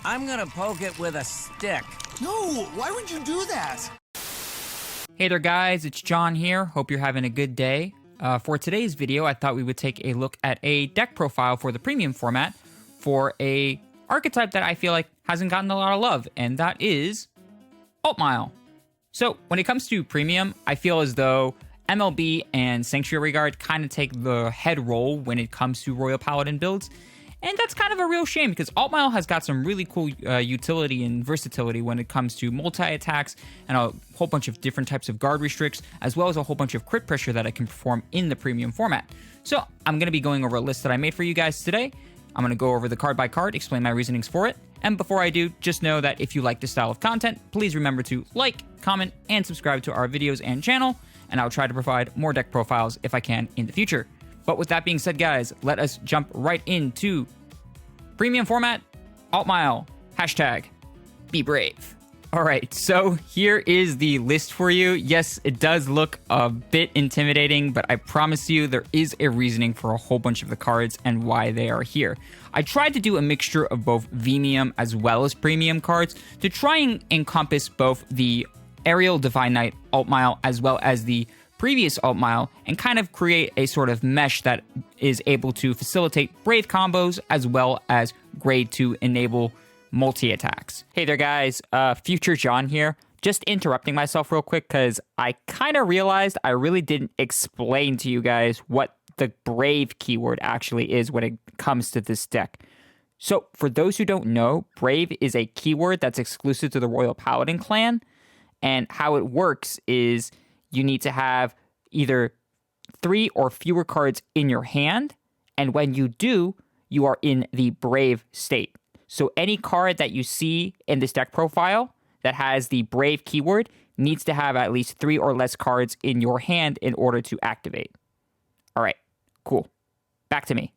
I'm gonna poke it with a stick. No, why would you do that? Hey there guys, it's John here. Hope you're having a good day. For today's video, I thought we would take a look at a deck profile for the premium format for a archetype that I feel like hasn't gotten a lot of love, and that is Altmile. So when it comes to premium, I feel as though MLB and Sanctuary Guard kind of take the head role when it comes to Royal Paladin builds. And that's kind of a real shame because Altmile has got some really cool utility and versatility when it comes to multi-attacks and a whole bunch of different types of guard restricts, as well as a whole bunch of crit pressure that it can perform in the premium format. So I'm going to be going over a list that I made for you guys today. I'm going to go over the card by card, explain my reasonings for it. And before I do, just know that if you like this style of content, please remember to like, comment, and subscribe to our videos and channel, and I'll try to provide more deck profiles if I can in the future. But with that being said, guys, let us jump right into premium format, Altmile, hashtag be brave. All right, so here is the list for you. Yes, it does look a bit intimidating, but I promise you there is a reasoning for a whole bunch of the cards and why they are here. I tried to do a mixture of both Vimium as well as premium cards to try and encompass both the Aerial Divine Knight Altmile as well as the previous Altmile and kind of create a sort of mesh that is able to facilitate Brave combos as well as grade to enable multi-attacks. Hey there guys, Future John here. Just interrupting myself real quick because I kind of realized I really didn't explain to you guys what the Brave keyword actually is when it comes to this deck. So for those who don't know, Brave is a keyword that's exclusive to the Royal Paladin clan, and how it works is you need to have either 3 or fewer cards in your hand, and when you do, you are in the Brave state. So any card that you see in this deck profile that has the Brave keyword needs to have at least 3 or less cards in your hand in order to activate. All right, cool. Back to me.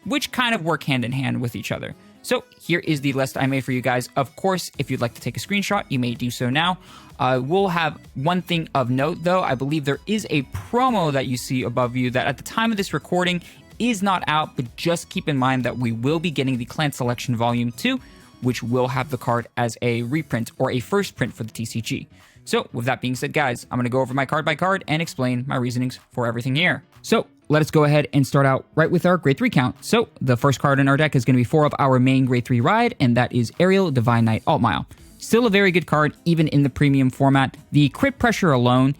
Which kind of work hand in hand with each other. So here is the list I made for you guys. Of course, if you'd like to take a screenshot, you may do so now. We'll have one thing of note, though. I believe there is a promo that you see above you that at the time of this recording is not out, but just keep in mind that we will be getting the Clan Selection Volume 2, which will have the card as a reprint or a first print for the TCG. So with that being said, guys, I'm going to go over my card by card and explain my reasonings for everything here. So let us go ahead and start out right with our grade 3 count. So the first card in our deck is going to be 4 of our main grade 3 ride, and that is Aerial Divine Knight Altmile. Still a very good card, even in the premium format. The crit pressure alone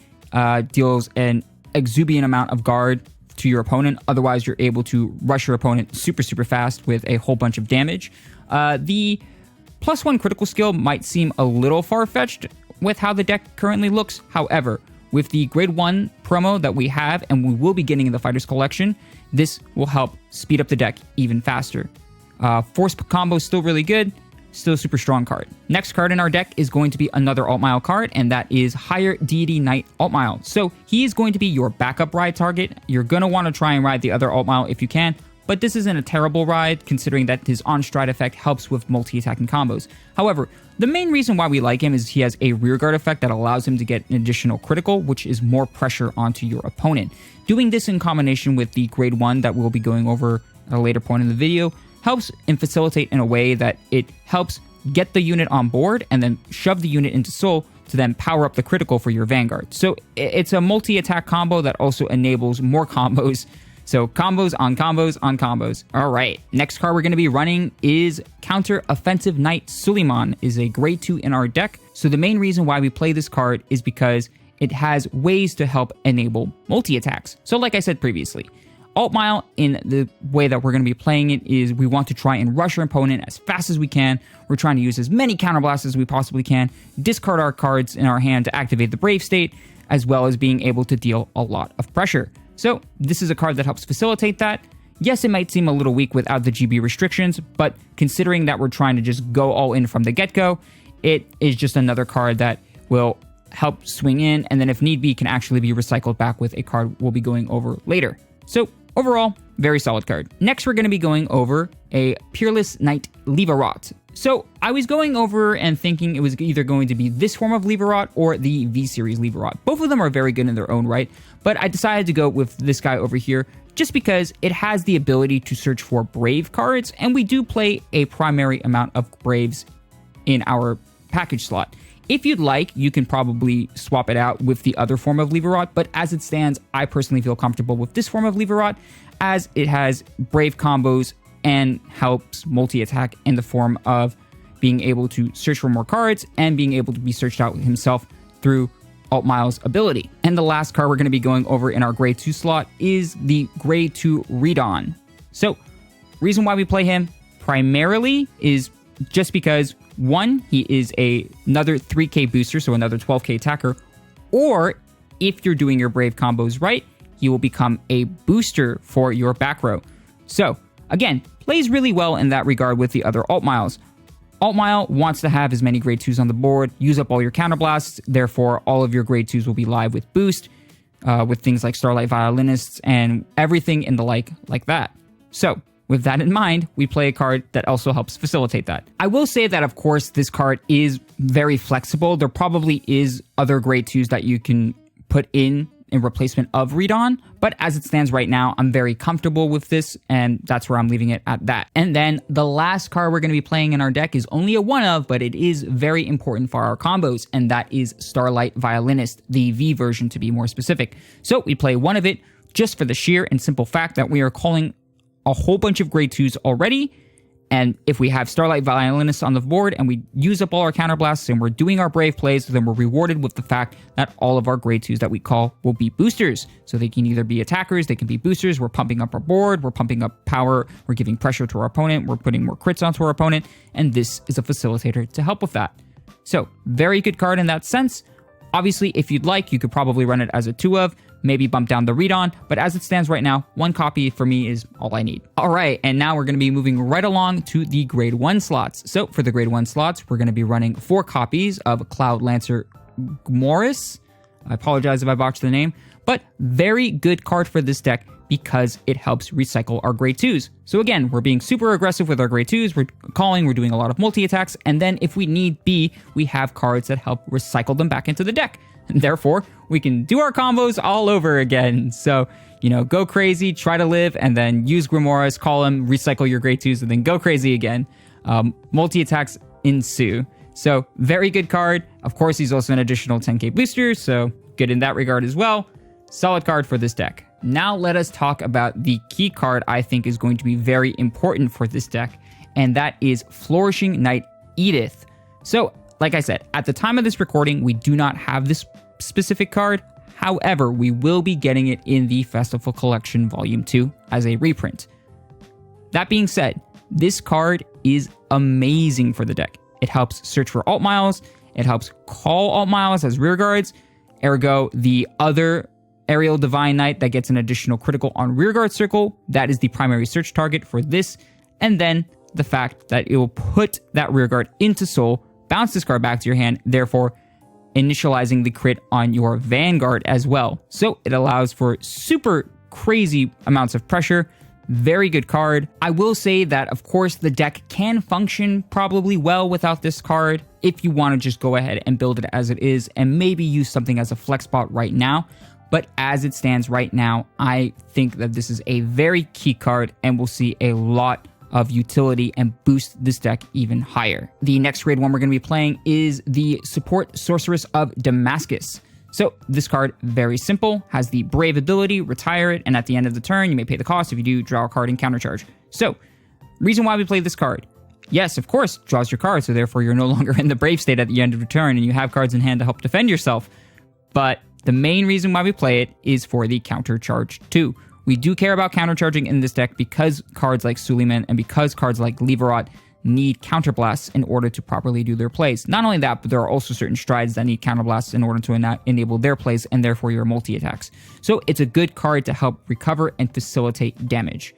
deals an exuberant amount of guard to your opponent. Otherwise, you're able to rush your opponent super fast with a whole bunch of damage. The +1 critical skill might seem a little far-fetched with how the deck currently looks. However, with the grade 1 promo that we have and we will be getting in the Fighters Collection, this will help speed up the deck even faster. Force combo is still really good. Still a super strong card. Next card in our deck is going to be another Altmile card, and that is Higher Deity Knight Altmile. So he is going to be your backup ride target. You're going to want to try and ride the other Altmile if you can, but this isn't a terrible ride considering that his on-stride effect helps with multi-attacking combos. However, the main reason why we like him is he has a rearguard effect that allows him to get an additional critical, which is more pressure onto your opponent. Doing this in combination with the grade 1 that we'll be going over at a later point in the video helps and facilitate in a way that it helps get the unit on board and then shove the unit into soul to then power up the critical for your Vanguard. So it's a multi-attack combo that also enables more combos. So combos on combos on combos. All right, next card we're going to be running is Counter Offensive Knight Suleiman. Is a grade 2 in our deck. So the main reason why we play this card is because it has ways to help enable multi-attacks. So like I said previously, Altmile, in the way that we're going to be playing it, is we want to try and rush our opponent as fast as we can. We're trying to use as many counterblasts as we possibly can, discard our cards in our hand to activate the Brave state, as well as being able to deal a lot of pressure. So this is a card that helps facilitate that. Yes, it might seem a little weak without the GB restrictions, but considering that we're trying to just go all in from the get-go, it is just another card that will help swing in, and then if need be, can actually be recycled back with a card we'll be going over later. So overall, very solid card. Next, we're going to be going over a Peerless Knight Leverot. So I was going over and thinking it was either going to be this form of Leverot or the V-Series Leverot. Both of them are very good in their own right, but I decided to go with this guy over here just because it has the ability to search for Brave cards, and we do play a primary amount of Braves in our package slot. If you'd like, you can probably swap it out with the other form of Lever Rot, but as it stands, I personally feel comfortable with this form of Lever Rot, as it has Brave combos and helps multi-attack in the form of being able to search for more cards and being able to be searched out himself through Altmile's ability. And the last card we're going to be going over in our Grade 2 slot is the Grade 2 Redon. So, reason why we play him primarily is just because, one, he is another 3k booster, so another 12k attacker, or if you're doing your Brave combos right, he will become a booster for your back row. So, again, plays really well in that regard with the other Altmiles. Altmile wants to have as many Grade 2s on the board, use up all your counterblasts, therefore all of your Grade 2s will be live with boost, with things like Starlight Violinists and everything in the like that. So, with that in mind, we play a card that also helps facilitate that. I will say that, of course, this card is very flexible. There probably is other Grade 2s that you can put in replacement of Redon, but as it stands right now, I'm very comfortable with this, and that's where I'm leaving it at that. And then the last card we're going to be playing in our deck is only a one of, but it is very important for our combos, and that is Starlight Violinist, the V version to be more specific. So we play one of it just for the sheer and simple fact that we are calling a whole bunch of Grade 2s already, and if we have Starlight Violinist on the board and we use up all our counterblasts and we're doing our Brave plays, then we're rewarded with the fact that all of our Grade 2s that we call will be boosters. So they can either be attackers, they can be boosters, we're pumping up our board, we're pumping up power, we're giving pressure to our opponent, we're putting more crits onto our opponent, and this is a facilitator to help with that. So, very good card in that sense. Obviously, if you'd like, you could probably run it as a 2 of, maybe bump down the Redon, but as it stands right now, one copy for me is all I need. All right, and now we're going to be moving right along to the Grade 1 slots. So for the Grade 1 slots, we're going to be running 4 copies of Cloud Lancer Morris. I apologize if I botched the name, but very good card for this deck because it helps recycle our Grade 2s. So again, we're being super aggressive with our Grade 2s, we're calling, we're doing a lot of multi-attacks, and then if we need be, we have cards that help recycle them back into the deck. And therefore, we can do our combos all over again. So, go crazy, try to live, and then use Grimoires, call him, recycle your Grade 2s, and then go crazy again. Multi-attacks ensue. So, very good card. Of course, he's also an additional 10k booster, so good in that regard as well. Solid card for this deck. Now, let us talk about the key card I think is going to be very important for this deck, and that is Flourishing Knight Edith. So, like I said, at the time of this recording, we do not have this specific card. However, we will be getting it in the Festival Collection Volume 2 as a reprint. That being said, this card is amazing for the deck. It helps search for Altmiles, it helps call Altmiles as rearguards, ergo the other Aerial Divine Knight that gets an additional critical on rearguard circle, that is the primary search target for this, and then the fact that it will put that rearguard into soul, bounce this card back to your hand, therefore initializing the crit on your Vanguard as well. So it allows for super crazy amounts of pressure. Very good card. I will say that, of course, the deck can function probably well without this card if you want to just go ahead and build it as it is and maybe use something as a flex spot right now. But as it stands right now, I think that this is a very key card and we'll see a lot of utility and boost this deck even higher. The next Grade 1 we're going to be playing is the Support Sorceress of Damascus. So this card, very simple, has the Brave ability, retire it, and at the end of the turn, you may pay the cost. If you do, draw a card and countercharge. So, reason why we play this card. Yes, of course, draws your card, so therefore you're no longer in the Brave state at the end of the turn, and you have cards in hand to help defend yourself. But the main reason why we play it is for the countercharge too. We do care about countercharging in this deck because cards like Suleiman and because cards like Leverot need counterblasts in order to properly do their plays. Not only that, but there are also certain strides that need counterblasts in order to enable their plays and therefore your multi-attacks. So it's a good card to help recover and facilitate damage.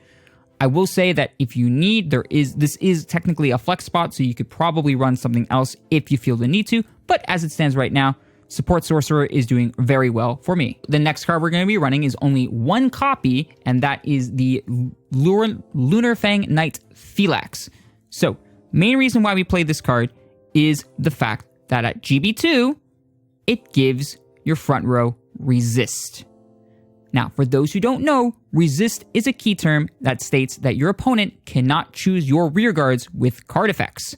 I will say that if you need, this is technically a flex spot, so you could probably run something else if you feel the need to, but as it stands right now, Support Sorcerer is doing very well for me. The next card we're going to be running is only one copy, and that is the Lunar Fang Knight Philax. So, main reason why we play this card is the fact that at GB2, it gives your front row resist. Now, for those who don't know, resist is a key term that states that your opponent cannot choose your rear guards with card effects.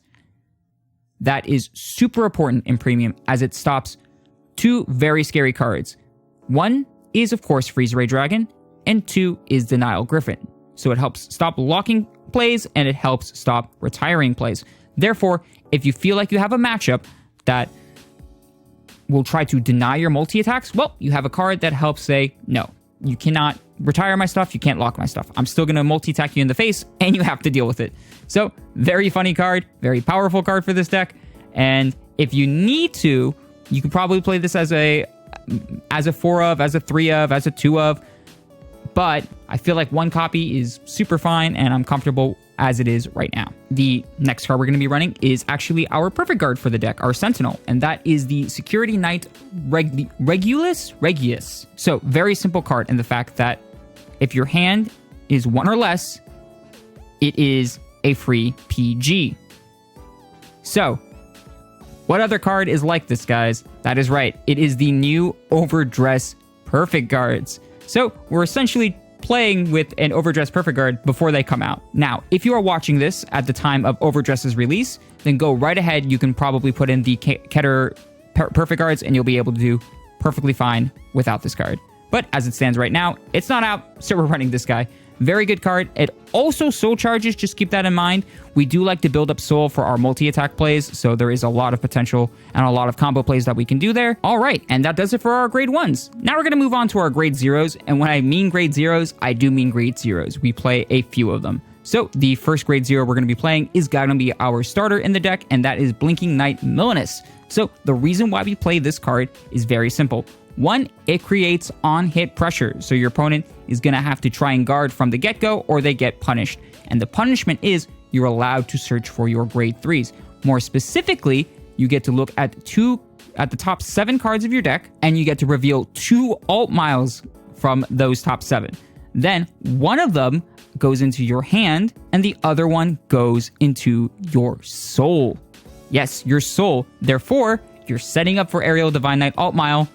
That is super important in Premium as it stops two very scary cards. One is, of course, Freeze Ray Dragon, and two is Denial Griffin. So it helps stop locking plays and it helps stop retiring plays. Therefore, if you feel like you have a matchup that will try to deny your multi-attacks, well, you have a card that helps say, no, you cannot retire my stuff, you can't lock my stuff. I'm still going to multi-attack you in the face, and you have to deal with it. So, very funny card, very powerful card for this deck, and if you need to, you can probably play this as a 4 of, as a 3 of, as a 2 of, but I feel like one copy is super fine, and I'm comfortable as it is right now. The next card we're going to be running is actually our perfect guard for the deck, our Sentinel, and that is the Security Knight Regius. So, very simple card in the fact that if your hand is 1 or less, it is a free PG. So, what other card is like this, guys? That is right, it is the new Overdress Perfect Guards. So, we're essentially playing with an Overdress Perfect Guard before they come out. Now, if you are watching this at the time of Overdress's release, then go right ahead. You can probably put in the Keter Perfect Guards and you'll be able to do perfectly fine without this card. But as it stands right now, it's not out, so we're running this guy. Very good card. It also soul charges, just keep that in mind. We do like to build up soul for our multi-attack plays, so there is a lot of potential and a lot of combo plays that we can do there. All right, and that does it for our grade 1s. Now we're going to move on to our grade 0s, and when I mean grade 0s, I do mean grade 0s. We play a few of them. So the first grade 0 we're going to be playing is going to be our starter in the deck, and that is Blinking Knight Milanus. So the reason why we play this card is very simple. One, it creates on-hit pressure, so your opponent is going to have to try and guard from the get-go or they get punished. And the punishment is you're allowed to search for your grade 3s. More specifically, you get to look at the top 7 cards of your deck, and you get to reveal 2 Altmiles from those top 7. Then one of them goes into your hand, and the other one goes into your soul. Yes, your soul. Therefore, you're setting up for Aerial Divine Knight Altmile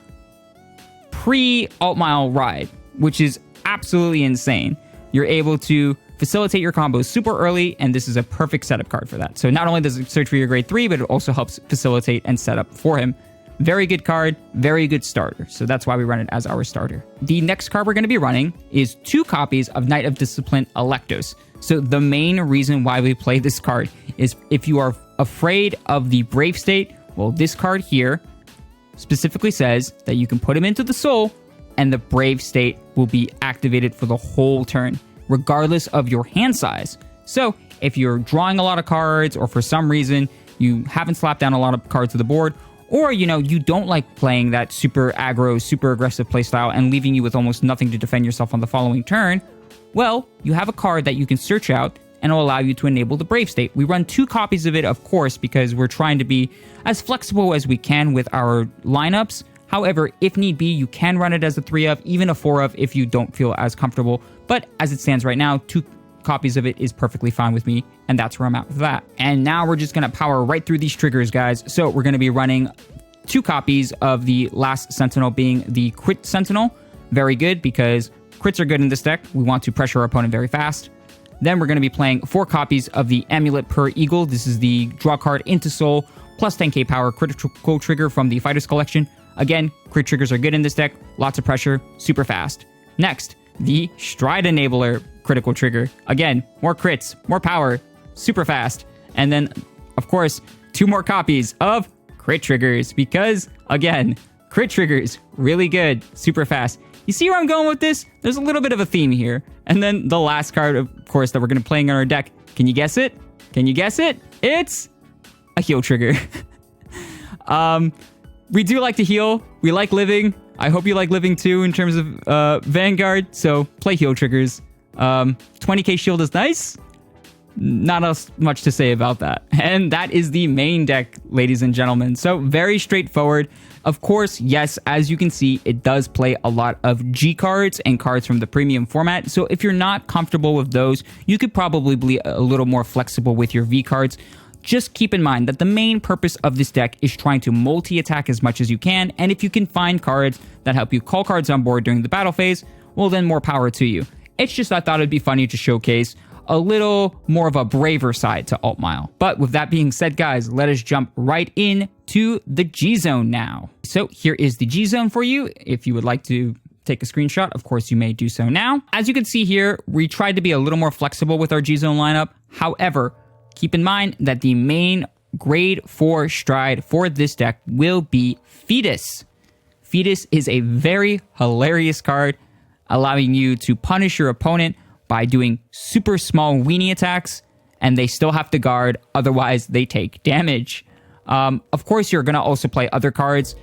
pre-Altmile ride, which is absolutely insane. You're able to facilitate your combos super early, and this is a perfect setup card for that. So not only does it search for your grade 3, but it also helps facilitate and set up for him. Very good card, very good starter. So that's why we run it as our starter. The next card we're going to be running is 2 copies of Knight of Discipline Electos. So the main reason why we play this card is if you are afraid of the Brave State, well, this card here specifically says that you can put him into the soul and the Brave State will be activated for the whole turn, regardless of your hand size. So if you're drawing a lot of cards, or for some reason you haven't slapped down a lot of cards to the board, or you don't like playing that super aggro, super aggressive playstyle and leaving you with almost nothing to defend yourself on the following turn, well, you have a card that you can search out and it'll allow you to enable the Brave State. We run 2 copies of it, of course, because we're trying to be as flexible as we can with our lineups. However, if need be, you can run it as a 3 of, even a 4 of if you don't feel as comfortable. But as it stands right now, 2 copies of it is perfectly fine with me, and that's where I'm at with that. And now we're just going to power right through these triggers, guys. So we're going to be running 2 copies of the last Sentinel, being the Crit Sentinel. Very good, because crits are good in this deck. We want to pressure our opponent very fast. Then we're going to be playing 4 copies of the Amulet Per Eagle. This is the draw card into soul, plus 10k power critical trigger from the Fighters Collection. Again, crit triggers are good in this deck. Lots of pressure, super fast. Next, the Stride Enabler critical trigger. Again, more crits, more power, super fast. And then, of course, 2 more copies of crit triggers because, again, crit triggers, really good, super fast. You see where I'm going with this? There's a little bit of a theme here. And then the last card, of course, that we're going to be playing on our deck. Can you guess it? Can you guess it? It's a heal trigger. We do like to heal. We like living. I hope you like living too in terms of Vanguard. So play heal triggers. 20k shield is nice. Not else much to say about that. And that is the main deck, ladies and gentlemen. So very straightforward. Of course, yes, as you can see, it does play a lot of G cards and cards from the premium format. So if you're not comfortable with those, you could probably be a little more flexible with your V cards. Just keep in mind that the main purpose of this deck is trying to multi-attack as much as you can. And if you can find cards that help you call cards on board during the battle phase, well then more power to you. It's just I thought it'd be funny to showcase a little more of a braver side to Altmile. But with that being said, guys, let us jump right in to the G-Zone now. So here is the G-Zone for you. If you would like to take a screenshot, of course you may do so now. As you can see here, we tried to be a little more flexible with our G-Zone lineup. However, keep in mind that the main grade 4 stride for this deck will be Fetus. Fetus is a very hilarious card, allowing you to punish your opponent by doing super small weenie attacks, and they still have to guard, otherwise they take damage. Of course, you're going to also play other cards.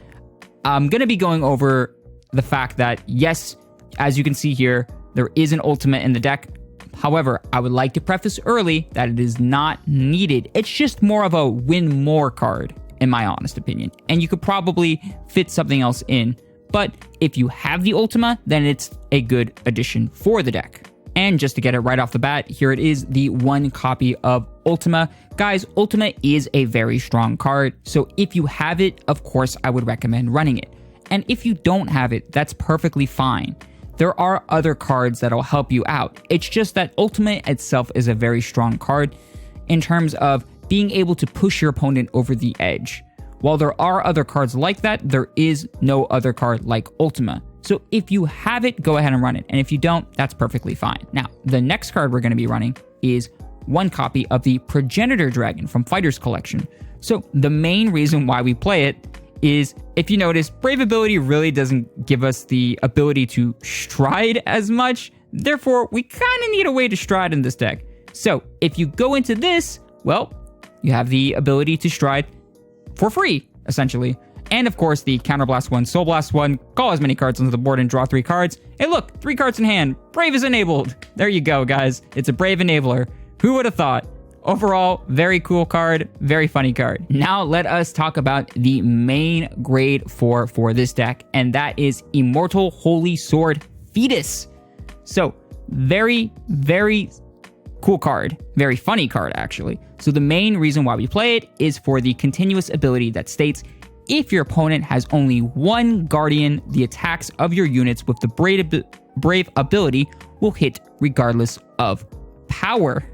I'm going to be going over the fact that, yes, as you can see here, there is an ultimate in the deck. However, I would like to preface early that it is not needed. It's just more of a win more card, in my honest opinion. And you could probably fit something else in. But if you have the Ultima, then it's a good addition for the deck. And just to get it right off the bat, here it is, the 1 copy of Ultima. Guys, Ultima is a very strong card, so if you have it, of course, I would recommend running it. And if you don't have it, that's perfectly fine. There are other cards that'll help you out. It's just that Ultima itself is a very strong card in terms of being able to push your opponent over the edge. While there are other cards like that, there is no other card like Ultima. So if you have it, go ahead and run it. And if you don't, that's perfectly fine. Now, the next card we're going to be running is 1 copy of the Progenitor Dragon from Fighter's Collection. So the main reason why we play it is, if you notice, Brave ability really doesn't give us the ability to stride as much. Therefore, we kind of need a way to stride in this deck. So if you go into this, well, you have the ability to stride for free, essentially. And of course, the Counterblast 1, Soul Blast 1, call as many cards onto the board and draw 3 cards. Hey look, 3 cards in hand. Brave is enabled. There you go, guys. It's a Brave enabler. Who would have thought? Overall, very cool card, very funny card. Now let us talk about the main grade 4 for this deck, and that is Immortal Holy Sword Fetus. So, very, very cool card. Very funny card, actually. So the main reason why we play it is for the continuous ability that states, if your opponent has only 1 Guardian, the attacks of your units with the Brave ability will hit regardless of power.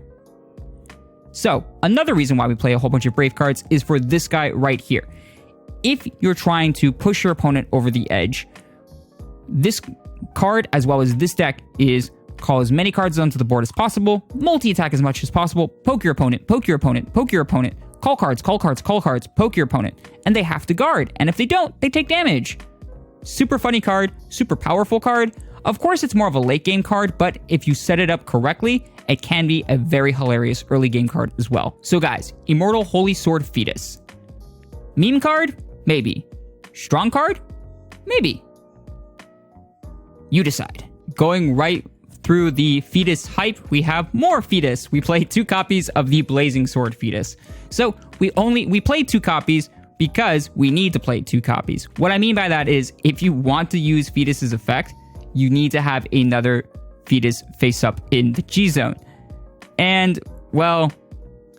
So, another reason why we play a whole bunch of Brave cards is for this guy right here. If you're trying to push your opponent over the edge, this card, as well as this deck, is call as many cards onto the board as possible, multi-attack as much as possible, poke your opponent, poke your opponent, poke your opponent, call cards, call cards, call cards, poke your opponent, and they have to guard, and if they don't, they take damage. Super funny card, super powerful card. Of course, it's more of a late game card, but if you set it up correctly, it can be a very hilarious early game card as well. So guys, Immortal Holy Sword Fetus. Meme card? Maybe. Strong card? Maybe. You decide. Going right through the Fetus hype, we have more Fetus. We played 2 copies of the Blazing Sword Fetus. So we played 2 copies because we need to play 2 copies. What I mean by that is, if you want to use Fetus's effect, you need to have another Fetus face up in the G-Zone. And, well,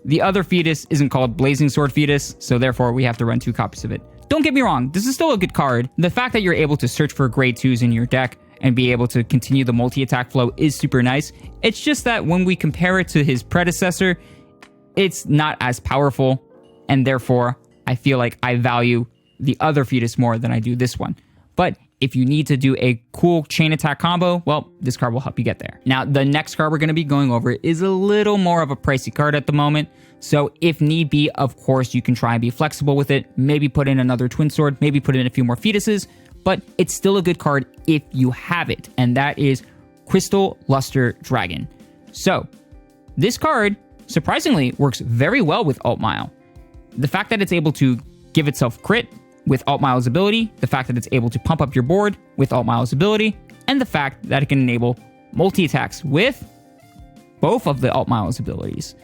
the other Fetus isn't called Blazing Sword Fetus, so therefore we have to run 2 copies of it. Don't get me wrong, this is still a good card. The fact that you're able to search for grade 2s in your deck and be able to continue the multi-attack flow is super nice. It's just that when we compare it to his predecessor, it's not as powerful, and therefore I feel like I value the other Fetus more than I do this one. But if you need to do a cool chain attack combo, well, this card will help you get there. Now, the next card we're going to be going over is a little more of a pricey card at the moment. So if need be, of course, you can try and be flexible with it. Maybe put in another Twin Sword, maybe put in a few more Fetuses, but it's still a good card if you have it. And that is Crystal Luster Dragon. So this card, surprisingly, works very well with Altmile. The fact that it's able to give itself crit with Altmile's ability, the fact that it's able to pump up your board with Altmile's ability, and the fact that it can enable multi-attacks with both of the Altmile's abilities.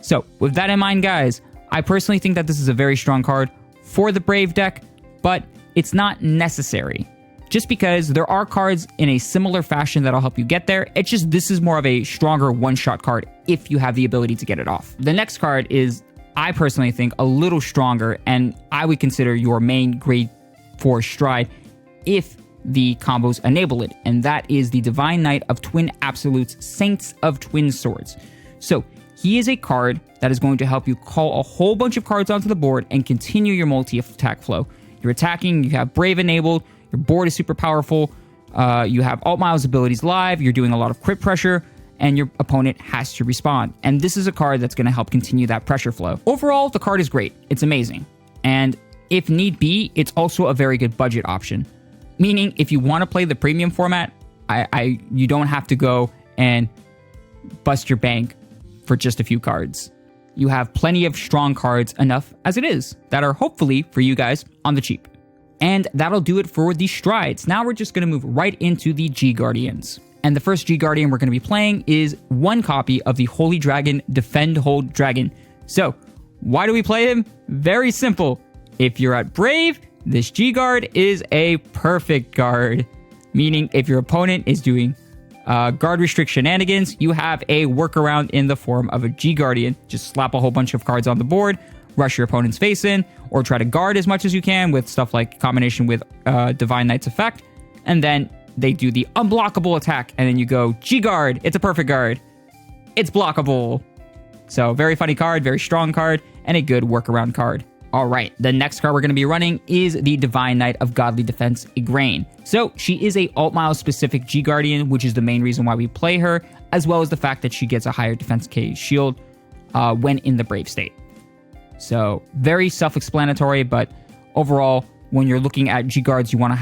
So, with that in mind, guys, I personally think that this is a very strong card for the Brave deck, but it's not necessary. Just because there are cards in a similar fashion that'll help you get there, it's just this is more of a stronger one-shot card if you have the ability to get it off. The next card is, I personally think, a little stronger, and I would consider your main grade 4 stride if the combos enable it, and that is the Divine Knight of Twin Absolutes, Saints of Twin Swords. So he is a card that is going to help you call a whole bunch of cards onto the board and continue your multi-attack flow. You're attacking, you have Brave enabled, your board is super powerful, you have Altmile's abilities live, you're doing a lot of crit pressure, and your opponent has to respond. And this is a card that's going to help continue that pressure flow. Overall, the card is great. It's amazing. And if need be, it's also a very good budget option. Meaning, if you want to play the premium format, you don't have to go and bust your bank for just a few cards. You have plenty of strong cards, enough as it is, that are hopefully for you guys on the cheap. And that'll do it for the strides. Now we're just going to move right into the G-Guardians. And the first G-Guardian we're going to be playing is one copy of the Holy Dragon Defend Hold Dragon. So, why do we play him? Very simple. If you're at Brave, this G-Guard is a perfect guard. Meaning, if your opponent is doing guard restriction shenanigans, you have a workaround in the form of a G-Guardian. Just slap a whole bunch of cards on the board, rush your opponent's face in, or try to guard as much as you can with stuff like combination with Divine Knight's effect, and then they do the unblockable attack, and then you go, G-Guard, it's a perfect guard. It's blockable. So, very funny card, very strong card, and a good workaround card. Alright, the next card we're going to be running is the Divine Knight of Godly Defense, Igraine. So, she is a Altmile specific G-Guardian, which is the main reason why we play her, as well as the fact that she gets a higher defense K shield when in the Brave state. So, very self-explanatory, but overall, when you're looking at G-Guards, you want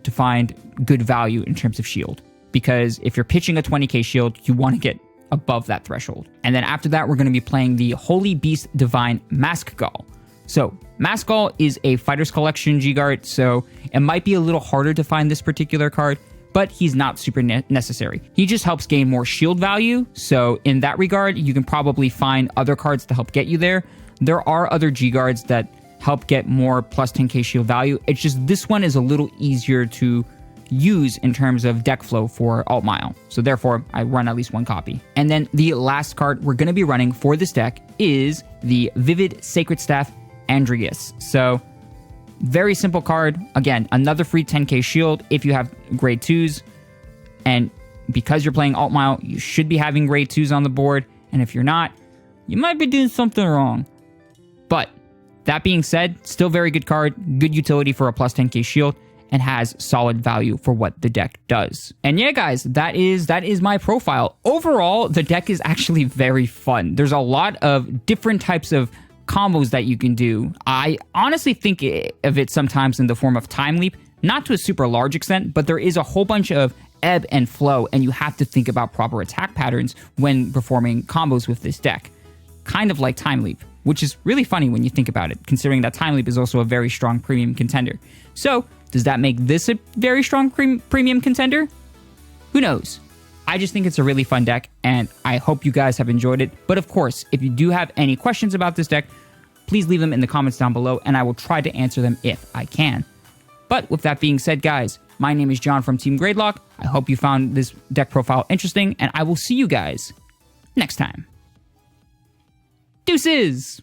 to find good value in terms of shield. Because if you're pitching a 20k shield, you want to get above that threshold. And then after that, we're going to be playing the Holy Beast Divine Maskgall. So, Maskgall is a Fighter's Collection G-Guard, so it might be a little harder to find this particular card, but he's not super necessary. He just helps gain more shield value, so in that regard, you can probably find other cards to help get you there. There are other G-Guards that help get more plus 10k shield value. It's just this one is a little easier to use in terms of deck flow for Altmile. So therefore, I run at least one copy. And then the last card we're going to be running for this deck is the Vivid Sacred Staff Andreas. So very simple card. Again, another free 10k shield if you have grade 2s. And because you're playing Altmile, you should be having grade 2s on the board. And if you're not, you might be doing something wrong. But that being said, still very good card, good utility for a plus 10k shield, and has solid value for what the deck does. And yeah, guys, that is my profile. Overall, the deck is actually very fun. There's a lot of different types of combos that you can do. I honestly think of it sometimes in the form of Time Leap, not to a super large extent, but there is a whole bunch of ebb and flow, and you have to think about proper attack patterns when performing combos with this deck. Kind of like Time Leap, which is really funny when you think about it, considering that Time Leap is also a very strong premium contender. So, does that make this a very strong premium contender? Who knows? I just think it's a really fun deck, and I hope you guys have enjoyed it. But of course, if you do have any questions about this deck, please leave them in the comments down below, and I will try to answer them if I can. But with that being said, guys, my name is John from Team Gradelock. I hope you found this deck profile interesting, and I will see you guys next time. Deuces!